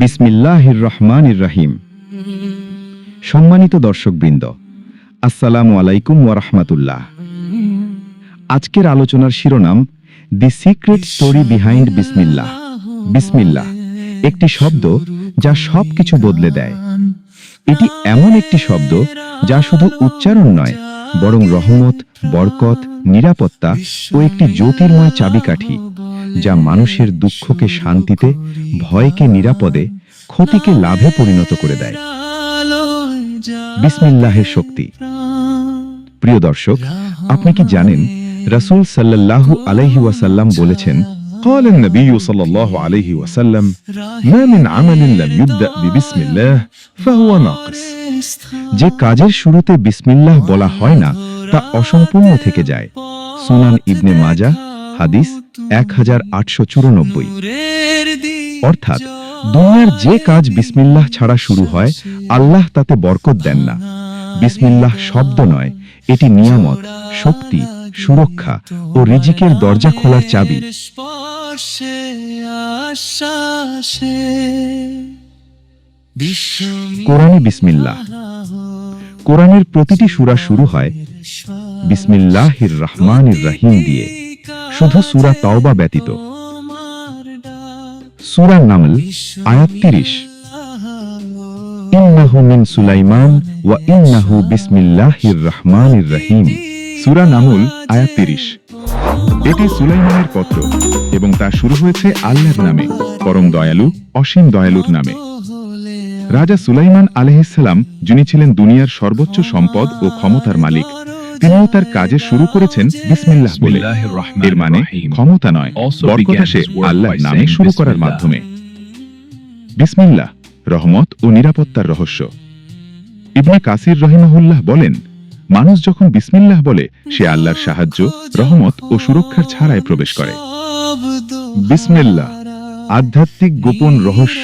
বিসমিল্লাহির রহমানির রহিম। সম্মানিত দর্শকবৃন্দ, আসসালামু আলাইকুম ওয়া রাহমাতুল্লাহ। আজকের আলোচনার শিরোনাম দি সিক্রেট স্টোরি বিহাইন্ড বিসমিল্লাহ। বিসমিল্লাহ একটি শব্দ যা সবকিছু বদলে দেয়। এটি এমন একটি শব্দ যা শুধু উচ্চারণ নয়, বরং রহমত, বরকত, নিরাপত্তা ও একটি জ্যোতির্ময় চাবিকাঠি, যা মানুষের দুঃখকে শান্তিতে, ভয়কে নিরাপদে, ক্ষতিকে লাভে পরিণত করে দেয়। বিসমিল্লাহের শক্তি। প্রিয় দর্শক, আপনি কি জানেন রাসূল সাল্লাল্লাহু আলাইহি ওয়াসাল্লাম বলেছেন, قال النبي صلى الله عليه وسلم ما من عمل لم يبدأ ببسم الله فهو ناقص। যে কাজের শুরুতে বিসমিল্লাহ বলা হয় না তা অসম্পূর্ণ থেকে যায়। সুনান ইবনে মাজাহ, হাদিস 1894। অর্থাৎ দুনিয়ার যে কাজ বিসমিল্লাহ ছাড়া শুরু হয়, আল্লাহ তাতে বরকত দেন না। বিসমিল্লাহ শব্দ নয়, এটি নিয়ামত, শক্তি, সুরক্ষা ও রিজিকের দরজা খোলার চাবি। কোরআনে বিসমিল্লাহ। কোরআনের প্রতিটি সূরা শুরু হয় বিসমিল্লাহির রহমানির রহিম দিয়ে, শুধু সূরা তাওবা ব্যতীত। সূরা নামল, আয়াত 30। ইন্নাহু মিন সুলাইমান ওয়া ইন্নাহু বিসমিল্লাহির রহমানির রহিম। সূরা নামল, আয়াত 30। এটি সুলাইমানের পত্র এবং তা শুরু হয়েছে আল্লাহর নামে, পরম দয়ালু, অসীম দয়ালুর নামে। রাজা সুলাইমান আলাইহিসসালাম, যিনি ছিলেন দুনিয়ার সর্বোচ্চ সম্পদ ও ক্ষমতার মালিক, তিনিও তার কাজে শুরু করেছেন বিসমিল্লাহ বলে। এর মানে ক্ষমতা নয়, বরকত আসে আল্লাহর নামে শুরু করার মাধ্যমে। বিসমিল্লাহ রহমত ও নিরাপত্তার রহস্য। ইবনে কাসির রাহিমাহুল্লাহ বলেন, মানুষ যখন বিসমিল্লাহ বলে, সে আল্লাহর সাহায্য, রহমত ও সুরক্ষার ছায়ায় প্রবেশ করে। বিসমিল্লাহ আধ্যাত্মিক গোপন রহস্য।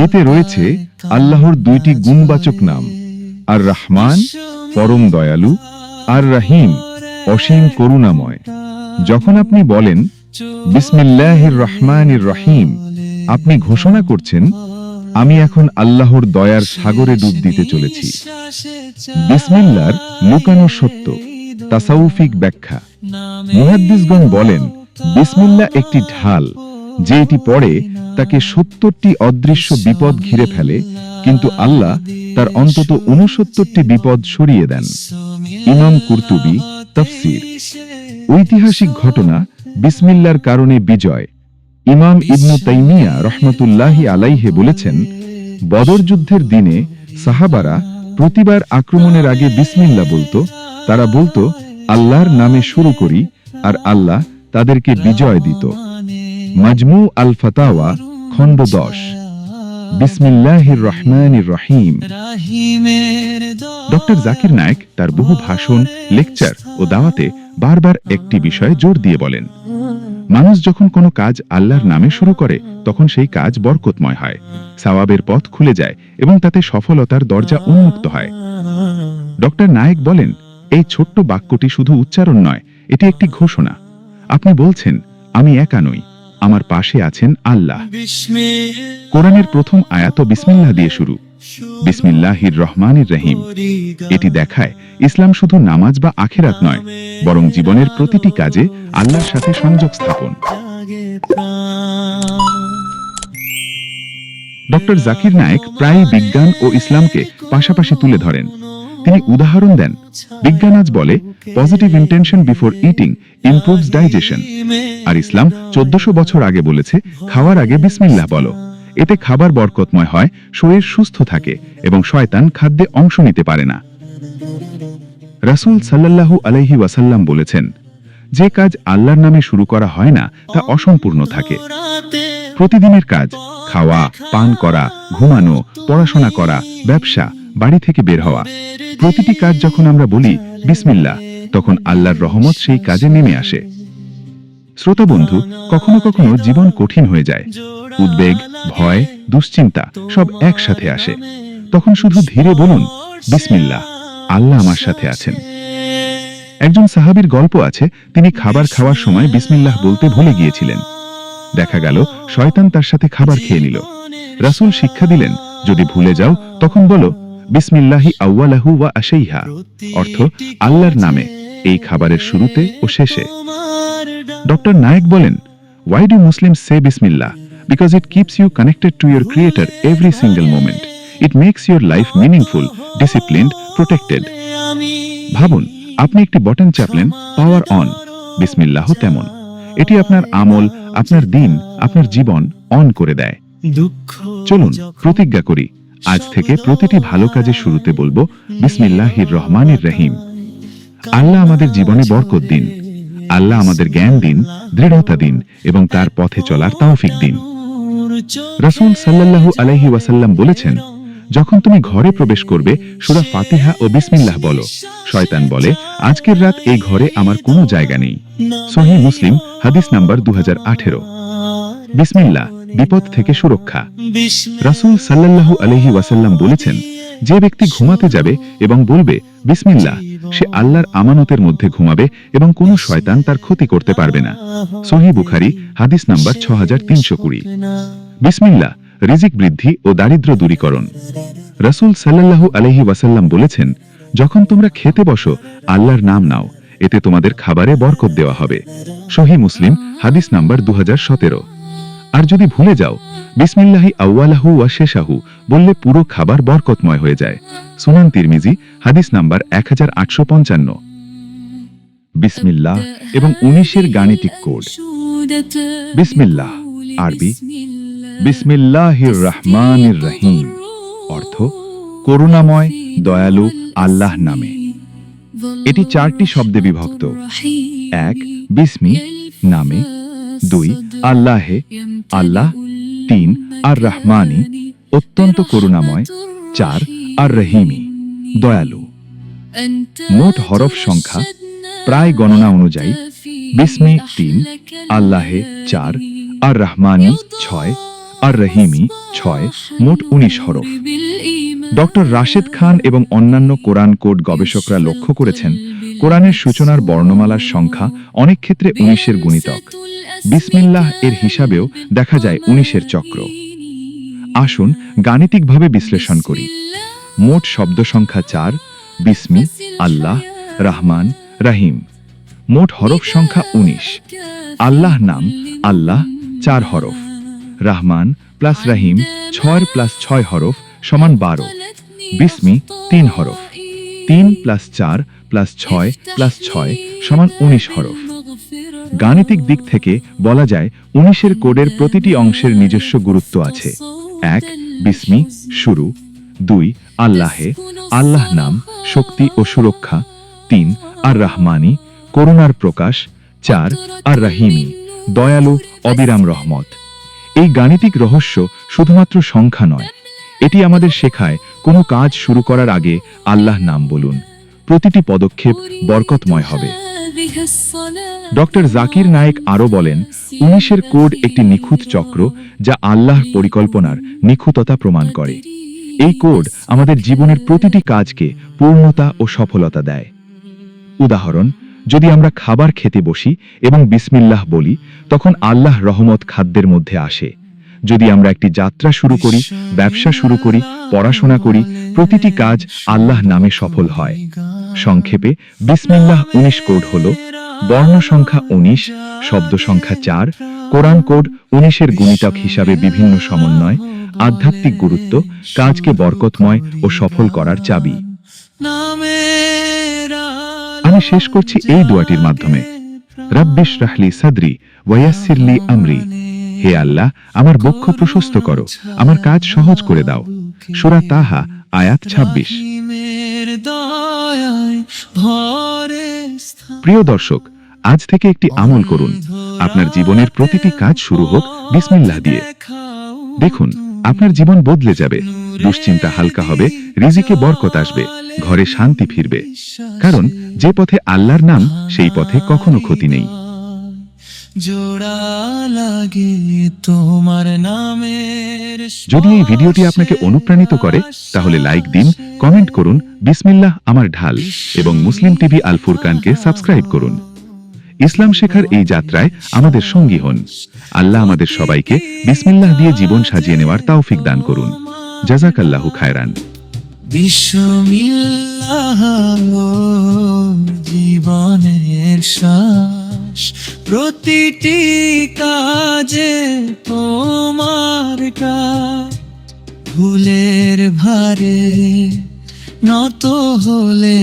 এতে রয়েছে আল্লাহর দুইটি গুণবাচক নাম, আর রহমান পরম দয়ালু, আর রহিম অসীম করুণাময়। যখন আপনি বলেন বিসমিল্লাহির রহমানির রহিম, আপনি ঘোষণা করছেন, আমি এখন আল্লাহর দয়ার সাগরে ডুব দিতে চলেছি। বিসমিল্লাহর লুকানো সত্য, তাসাউফিক ব্যাখ্যা। মুহাদ্দিসগণ বলেন, বিসমিল্লাহ একটি ঢাল, যে এটি পড়ে তাকে ৭০টি অদৃশ্য বিপদ ঘিরে ফেলে, কিন্তু আল্লাহ তার অন্তত ৬৯টি বিপদ সরিয়ে দেন। ইমাম কুরতুবী, তাফসীর। ঐতিহাসিক ঘটনা, বিসমিল্লাহর কারণে বিজয়। ইমাম ইবনু তাইমিয়া রহমাতুল্লাহি আলাইহি বলেছেন, বদর যুদ্ধের দিনে সাহাবারা প্রতিবার আক্রমণের আগে বিসমিল্লাহ বলতো। তারা বলতো, আল্লাহর নামে শুরু করি, আর আল্লাহ তাদেরকে বিজয় দিত। মাজমু আল ফাতাওয়া, খণ্ড 10। বিসমিল্লাহির রহমানির রহিম। ডক্টর জাকির নায়েক তার বহু ভাষণ, লেকচার ও দাওয়াতে বারবার একটি বিষয়ে জোর দিয়ে বলেন, মানুষ যখন কোনো কাজ আল্লাহর নামে শুরু করে, তখন সেই কাজ বরকতময় হয়, সওয়াবের পথ খুলে যায় এবং তাতে সফলতার দরজা উন্মুক্ত হয়। ডক্টর নায়েক বলেন, এই ছোট্ট বাক্যটি শুধু উচ্চারণ নয়, এটি একটি ঘোষণা। আপনি বলছেন, আমি একা নই, আমার পাশে আছেন আল্লাহ। কোরআনের প্রথম আয়াত বিসমিল্লাহ দিয়ে শুরু, বিসমিল্লাহির রহমানির রহিম। এটি দেখায় ইসলাম শুধু নামাজ বা আখিরাত নয়, বরং জীবনের প্রতিটি কাজে আল্লাহর সাথে সংযোগ স্থাপন। ডক্টর জাকির নায়েক প্রায়ই বিজ্ঞান ও ইসলামকে পাশাপাশি তুলে ধরেন। তিনি উদাহরণ দেন, বিজ্ঞান আজ বলে positive intention before eating improves digestion, আর ইসলাম 1400 বছর আগে বলেছে, খাওয়ার আগে বিসমিল্লাহ বলো। এতে খাবার বরকতময় হয়, শরীর সুস্থ থাকে এবং শয়তান খাদ্যে অংশ নিতে পারে না। রাসূল সাল্লাল্লাহু আলাইহি ওয়াসাল্লাম বলেছেন, যে কাজ আল্লাহর নামে শুরু করা হয় না তা অসম্পূর্ণ থাকে। প্রতিদিনের কাজ, খাওয়া, পান করা, ঘুমানো, পড়াশোনা করা, ব্যবসা, বাড়ি থেকে বের হওয়া, প্রতিটি কাজ যখন আমরা বলি বিসমিল্লাহ, তখন আল্লাহর রহমত সেই কাজে নেমে আসে। শ্রোতা বন্ধু, কখনো কখনো জীবন কঠিন হয়ে যায়, উদ্বেগ, ভয়, দুশ্চিন্তা সব একসাথে আসে। তখন শুধু ধীরে বলুন, বিসমিল্লাহ, আল্লাহ আমার সাথে আছেন। একজন সাহাবীর গল্প আছে, তিনি খাবার খাওয়ার সময় বিসমিল্লাহ বলতে ভুলে গিয়েছিলেন। দেখা গেল শয়তান তার সাথে খাবার খেয়ে নিল। রাসূল শিক্ষা দিলেন, যদি ভুলে যাও তখন বলো বিসমিল্লাহি আউয়ালাহু ওয়া আশাইহা, অর্থ আল্লাহর নামে, এই খাবারের শুরুতে ও শেষে। ডক্টর নায়েক বলেন, why do Muslims say Bismillah? Because it keeps you connected to your Creator every single moment. It makes your life meaningful, disciplined, protected. ভাবুন, আপনি একটি বটন চাপলেন, পাওয়ার অন। বিসমিল্লাহ তেমন, এটি আপনার আমল, আপনার দিন, আপনার জীবন অন করে দেয়। চলুন প্রতিজ্ঞা করি, আজ থেকে প্রতিটি ভালো কাজের শুরুতে বলবো বিসমিল্লাহির রহমানির রহিম। আল্লাহ আমাদের জীবনে বরকত দিন, আল্লাহ আমাদের জ্ঞান দিন, দৃঢ়তা দিন এবং তার পথে চলার তৌফিক দিন। রাসূল সাল্লাল্লাহু আলাইহি ওয়াসাল্লাম বলেছেন, যখন তুমি ঘরে প্রবেশ করবে সূরা ফাতিহা ও বিসমিল্লাহ বলো। শয়তান বলে, আজকের রাত এই ঘরে আমার কোনো জায়গা নেই। সহিহ মুসলিম, হাদিস নাম্বার 2018। বিসমিল্লাহ বিপদ থেকে সুরক্ষা। রাসূল সাল্লাল্লাহু আলাইহি ওয়াসাল্লাম বলেছেন, যে ব্যক্তি ঘুমাতে যাবে এবং বলবে বিসমিল্লাহ, সে আল্লাহর আমানতের মধ্যে ঘুমাবে এবং কোনো শয়তান তার ক্ষতি করতে পারবে না। সহিহ বুখারী, হাদিস নাম্বার 6320। বিসমিল্লাহ রিজিক বৃদ্ধি ও দারিদ্র্য দূরীকরণ। রাসূল সাল্লাল্লাহু আলাইহি ওয়াসাল্লাম বলেছেন, যখন তোমরা খেতে বসো আল্লাহর নাম নাও, এতে তোমাদের খাবারে বরকত দেওয়া হবে। সহিহ মুসলিম, হাদিস নাম্বার 2017। আর যদি ভুলে যাও বিসমিল্লাহি আউয়ালাহু ওয়া শেষাহু বললে পুরো খাবার বরকতময় হয়ে যায়। সুনান তিরমিজি, হাদিস নাম্বার 1855। বিসমিল্লাহ এবং 19-এর গাণিতিক কোড। বিসমিল্লাহ আরবি বিসমিল্লাহির রহমানির রহিম, অর্থ করুণাময় দয়ালু আল্লাহ নামে। এটি 4টি শব্দে বিভক্ত। 1 বিসমি নামে, 2 আল্লাহে আল্লাহ, 3 আর রহমানি অত্যন্ত করুণাময়, 4 আর রহিমি দয়ালু। মোট হরফ সংখ্যা প্রায় গণনা অনুযায়ী বিসমি 3, আল্লাহে 4, আর রহমানি 6, আর রহিমি 6, মোট 19 হরফ। ডক্টর রাশেদ খান এবং অন্যান্য কোরআন কোড গবেষকরা লক্ষ্য করেছেন, কোরআনের সূচনার বর্ণমালার সংখ্যা অনেক ক্ষেত্রে 19-এর গুণিতক। বিসমিল্লাহ এর হিসাবেও দেখা যায় 19-এর চক্র। আসুন গাণিতিকভাবে বিশ্লেষণ করি। মোট শব্দ সংখ্যা 4, বিসমি আল্লাহ, রহমান, রহিম। মোট হরফ সংখ্যা 19। আল্লাহ নাম আল্লাহ 4 হরফ, রহমান প্লাস রহিম 6 প্লাস 6 হরফ সমান 12। বিসমি 3 হরফ, 3 প্লাস 4 প্লাস 6 প্লাস 6 সমান 19 হরফ। গাণিতিক দিক থেকে বলা যায় 19-এর কোডের প্রতিটি অংশের নিজস্ব গুরুত্ব আছে। 1 বিসমি শুরু, 2 আল্লাহে আল্লাহ নাম শক্তি ও সুরক্ষা, 3 আর রহমানি করুণার প্রকাশ, 4 আর রহিমি দয়ালু অবিরাম রহমত। এই গাণিতিক রহস্য শুধুমাত্র সংখ্যা নয়, এটি আমাদের শেখায় কোনো কাজ শুরু করার আগে আল্লাহ নাম বলুন, প্রতিটি পদক্ষেপ বরকতময় হবে। ডক্টর জাকির নায়েক আরও বলেন, 19-এর কোড একটি নিখুঁত চক্র যা আল্লাহর পরিকল্পনার নিখুঁততা প্রমাণ করে। এই কোড আমাদের জীবনের প্রতিটি কাজকে পূর্ণতা ও সফলতা দেয়। উদাহরণ, যদি আমরা খাবার খেতে বসি এবং বিসমিল্লাহ বলি, তখন আল্লাহ রহমত খাদ্যের মধ্যে আসে। যদি আমরা একটি যাত্রা শুরু করি, ব্যবসা শুরু করি, পড়াশোনা করি, প্রতিটি কাজ আল্লাহ নামে সফল হয়। সংক্ষেপে বিসমিল্লাহ 19 কোড হল বর্ণ সংখ্যা 19, শব্দ সংখ্যা 4, কোরআন কোড 19-এর গুণিতক হিসাবে বিভিন্ন সমন্বয়, আধ্যাত্মিক গুরুত্ব, কাজকে বরকতময় ও সফল করার চাবি। আমি শেষ করছি এই দোয়াটির মাধ্যমে, রাব্বিশ রাহলি সাদরি ওয়ায়াসসির লি আমরি। হে আল্লাহ, আমার বক্ষ প্রশস্ত করো, আমার কাজ সহজ করে দাও। সূরা তাহা আয়াত 26। প্রিয় দর্শক, আজ থেকে একটি আমল করুন, আপনার জীবনের প্রতিটি কাজ শুরু হোক বিসমিল্লাহ দিয়ে। দেখুন, আপনার জীবন বদলে যাবে, দুশ্চিন্তা হালকা হবে, রিজিকে বরকত আসবে, ঘরে শান্তি ফিরবে। কারণ যে পথে আল্লাহর নাম, সেই পথে কখনো ক্ষতি নেই। যদি এই ভিডিওটি আপনাকে অনুপ্রাণিত করে, তাহলে লাইক দিন, কমেন্ট করুন বিসমিল্লাহ আমার ঢাল এবং মুসলিম টিভি আল ফুরকানকে সাবস্ক্রাইব করুন। ইসলাম শেখার এই যাত্রায় আমাদের সঙ্গী হন। আল্লাহ আমাদের সবাইকে বিসমিল্লাহ দিয়ে জীবন সাজিয়ে নেওয়ার তৌফিক দান করুন। জাযাকাল্লাহু খায়রান। বিসমিল্লাহ জীবনের শ্বাস, প্রতিটি কাজে তোমার কাজ, ভুলের ভারে নত হলে